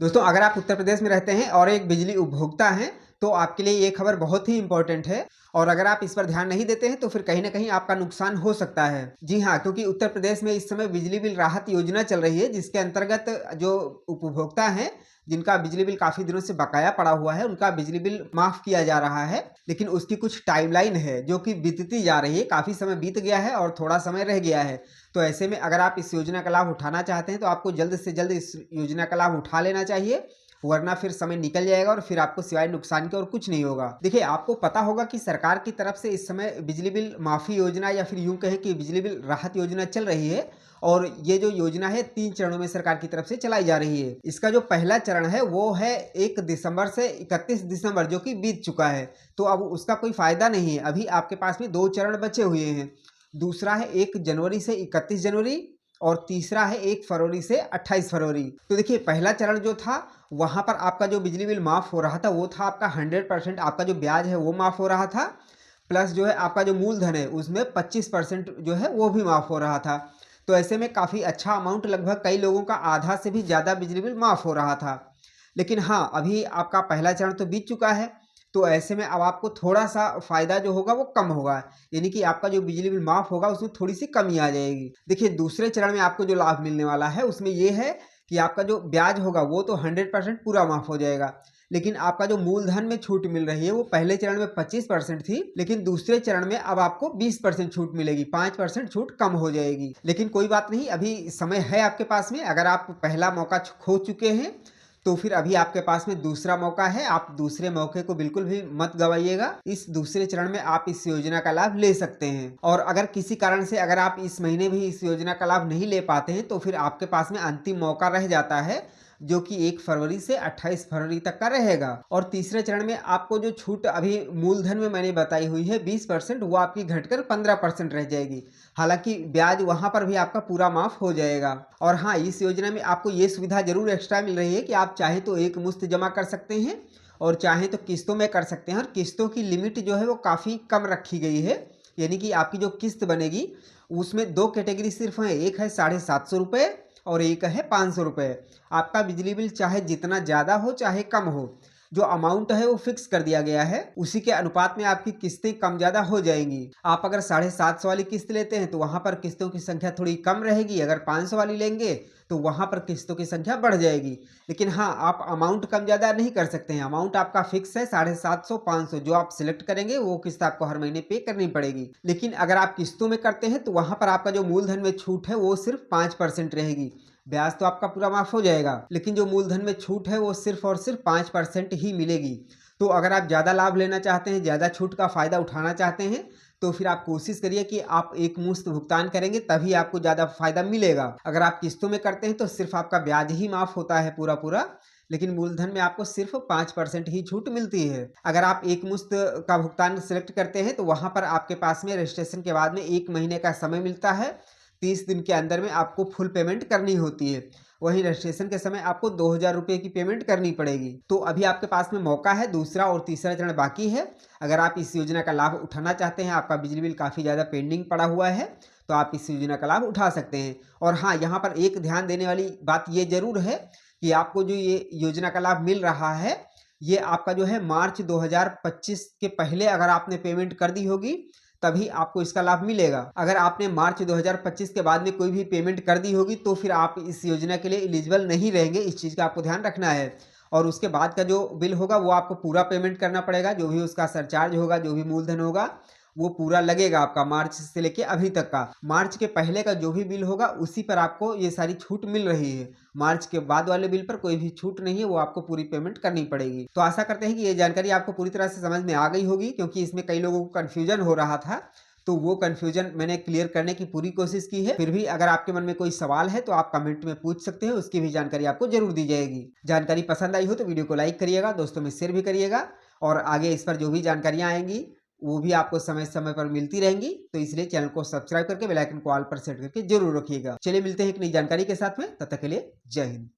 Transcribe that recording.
दोस्तों, अगर आप उत्तर प्रदेश में रहते हैं और एक बिजली उपभोक्ता हैं, तो आपके लिए ये खबर बहुत ही इम्पोर्टेंट है। और अगर आप इस पर ध्यान नहीं देते हैं तो फिर कहीं न कहीं आपका नुकसान हो सकता है। जी हाँ, क्योंकि उत्तर प्रदेश में इस समय बिजली बिल राहत योजना चल रही है, जिसके अंतर्गत जो उपभोक्ता हैं, जिनका बिजली बिल काफ़ी दिनों से बकाया पड़ा हुआ है, उनका बिजली बिल माफ़ किया जा रहा है। लेकिन उसकी कुछ टाइमलाइन है, जो कि बीतती जा रही है। काफ़ी समय बीत गया है और थोड़ा समय रह गया है। तो ऐसे में अगर आप इस योजना का लाभ उठाना चाहते हैं तो आपको जल्द से जल्द इस योजना का लाभ उठा लेना चाहिए, वरना फिर समय निकल जाएगा और फिर आपको सिवाय नुकसान के और कुछ नहीं होगा। देखिए, आपको पता होगा कि सरकार की तरफ से इस समय बिजली बिल माफ़ी योजना या फिर यूँ कहें कि बिजली बिल राहत योजना चल रही है। और ये जो योजना है 3 चरणों में सरकार की तरफ से चलाई जा रही है। इसका जो पहला चरण है वो है 1 दिसंबर से 31 दिसंबर, जो कि बीत चुका है। तो अब उसका कोई फ़ायदा नहीं है। अभी आपके पास में 2 चरण बचे हुए हैं। दूसरा है 1 जनवरी से 31 जनवरी और तीसरा है 1 फरवरी से 28 फरवरी। तो देखिए, पहला चरण जो था वहाँ पर आपका जो बिजली बिल माफ़ हो रहा था वो था आपका 100%। आपका जो ब्याज है वो माफ़ हो रहा था, प्लस जो है आपका जो मूलधन है उसमें 25% जो है वो भी माफ़ हो रहा था। तो ऐसे में काफ़ी अच्छा अमाउंट, लगभग कई लोगों का आधा से भी ज़्यादा बिजली बिल माफ़ हो रहा था। लेकिन हाँ, अभी आपका पहला चरण तो बीत चुका है। तो ऐसे में अब आपको थोड़ा-सा फ़ायदा जो होगा वो कम होगा। यानी कि आपका जो बिजली बिल माफ़ होगा उसमें थोड़ी-सी कमी आ जाएगी। देखिए, दूसरे चरण में आपको जो लाभ मिलने वाला है उसमें ये है कि आपका जो ब्याज होगा वो तो 100% पूरा माफ़ हो जाएगा। लेकिन आपका जो मूलधन में छूट मिल रही है वो पहले चरण में 25% थी, लेकिन दूसरे चरण में अब आपको 20% छूट मिलेगी, 5% छूट कम हो जाएगी। लेकिन कोई बात नहीं, अभी समय है आपके पास में। अगर आप पहला मौका खो चुके हैं तो फिर अभी आपके पास में दूसरा मौका है। आप दूसरे मौके को बिल्कुल भी मत गवाइएगा। इस दूसरे चरण में आप इस योजना का लाभ ले सकते हैं। और अगर किसी कारण से अगर आप इस महीने भी इस योजना का लाभ नहीं ले पाते हैं तो फिर आपके पास में अंतिम मौका रह जाता है, जो कि 1 फरवरी से 28 फरवरी तक का रहेगा। और तीसरे चरण में आपको जो छूट अभी मूलधन में मैंने बताई हुई है 20%, वो आपकी घटकर 15% रह जाएगी। हालांकि ब्याज वहां पर भी आपका पूरा माफ हो जाएगा। और हाँ, इस योजना में आपको ये सुविधा जरूर एक्स्ट्रा मिल रही है कि आप चाहे तो एक मुश्त जमा कर सकते हैं और चाहे तो किस्तों में कर सकते हैं। और किस्तों की लिमिट जो है वो काफ़ी कम रखी गई है। यानी कि आपकी जो किस्त बनेगी उसमें 2 कैटेगरी सिर्फ है। एक है 750 रुपये और एक है 500 रुपये। आपका बिजली बिल चाहे जितना ज़्यादा हो चाहे कम हो, जो अमाउंट है वो फिक्स कर दिया गया है। उसी के अनुपात में आपकी किस्तें कम ज़्यादा हो जाएंगी। आप अगर 750 वाली किस्त लेते हैं तो वहाँ पर किस्तों की संख्या थोड़ी कम रहेगी। अगर 500 वाली लेंगे तो वहाँ पर किस्तों की संख्या बढ़ जाएगी। लेकिन हाँ, आप अमाउंट कम ज़्यादा नहीं कर सकते हैं। अमाउंट आपका फिक्स है 750, 500। जो आप सिलेक्ट करेंगे वो किस्त आपको हर महीने पे करनी पड़ेगी। लेकिन अगर आप किस्तों में करते हैं तो वहाँ पर आपका जो मूलधन में छूट है वो सिर्फ 5% रहेगी। ब्याज तो आपका पूरा माफ हो जाएगा, लेकिन जो मूलधन में छूट है वो सिर्फ और सिर्फ 5% ही मिलेगी। तो अगर आप ज़्यादा लाभ लेना चाहते हैं, ज़्यादा छूट का फ़ायदा उठाना चाहते हैं, तो फिर आप कोशिश करिए कि आप एक मुश्त भुगतान करेंगे, तभी आपको ज़्यादा फायदा मिलेगा। अगर आप किस्तों में करते हैं तो सिर्फ आपका ब्याज ही माफ होता है पूरा पूरा, लेकिन मूलधन में आपको सिर्फ 5% ही छूट मिलती है। अगर आप एक मुश्त का भुगतान सिलेक्ट करते हैं तो वहाँ पर आपके पास में रजिस्ट्रेशन के बाद में 1 महीने का समय मिलता है। 30 दिन के अंदर में आपको फुल पेमेंट करनी होती है। वहीं रजिस्ट्रेशन के समय आपको 2000 रुपये की पेमेंट करनी पड़ेगी। तो अभी आपके पास में मौका है, दूसरा और तीसरा चरण बाकी है। अगर आप इस योजना का लाभ उठाना चाहते हैं, आपका बिजली बिल काफ़ी ज़्यादा पेंडिंग पड़ा हुआ है, तो आप इस योजना का लाभ उठा सकते हैं। और हाँ, यहाँ पर एक ध्यान देने वाली बात ये ज़रूर है कि आपको जो ये योजना का लाभ मिल रहा है, ये आपका जो है मार्च 2025 के पहले अगर आपने पेमेंट कर दी होगी तभी आपको इसका लाभ मिलेगा। अगर आपने मार्च 2025 के बाद में कोई भी पेमेंट कर दी होगी तो फिर आप इस योजना के लिए एलिजिबल नहीं रहेंगे। इस चीज़ का आपको ध्यान रखना है। और उसके बाद का जो बिल होगा वो आपको पूरा पेमेंट करना पड़ेगा। जो भी उसका सरचार्ज होगा, जो भी मूलधन होगा, वो पूरा लगेगा आपका मार्च से लेके अभी तक का। मार्च के पहले का जो भी बिल होगा उसी पर आपको ये सारी छूट मिल रही है। मार्च के बाद वाले बिल पर कोई भी छूट नहीं है, वो आपको पूरी पेमेंट करनी पड़ेगी। तो आशा करते हैं कि ये जानकारी आपको पूरी तरह से समझ में आ गई होगी, क्योंकि इसमें कई लोगों को कन्फ्यूजन हो रहा था। तो वो कन्फ्यूजन मैंने क्लियर करने की पूरी कोशिश की है। फिर भी अगर आपके मन में कोई सवाल है तो आप कमेंट में पूछ सकते हैं, उसकी भी जानकारी आपको जरूर दी जाएगी। जानकारी पसंद आई हो तो वीडियो को लाइक करिएगा, दोस्तों में शेयर भी करिएगा। और आगे इस पर जो भी जानकारियाँ आएंगी वो भी आपको समय समय पर मिलती रहेंगी। तो इसलिए चैनल को सब्सक्राइब करके बेल आइकन को ऑल पर सेट करके जरूर रखिएगा। चलिए मिलते हैं एक नई जानकारी के साथ में, तब तक के लिए जय हिंद।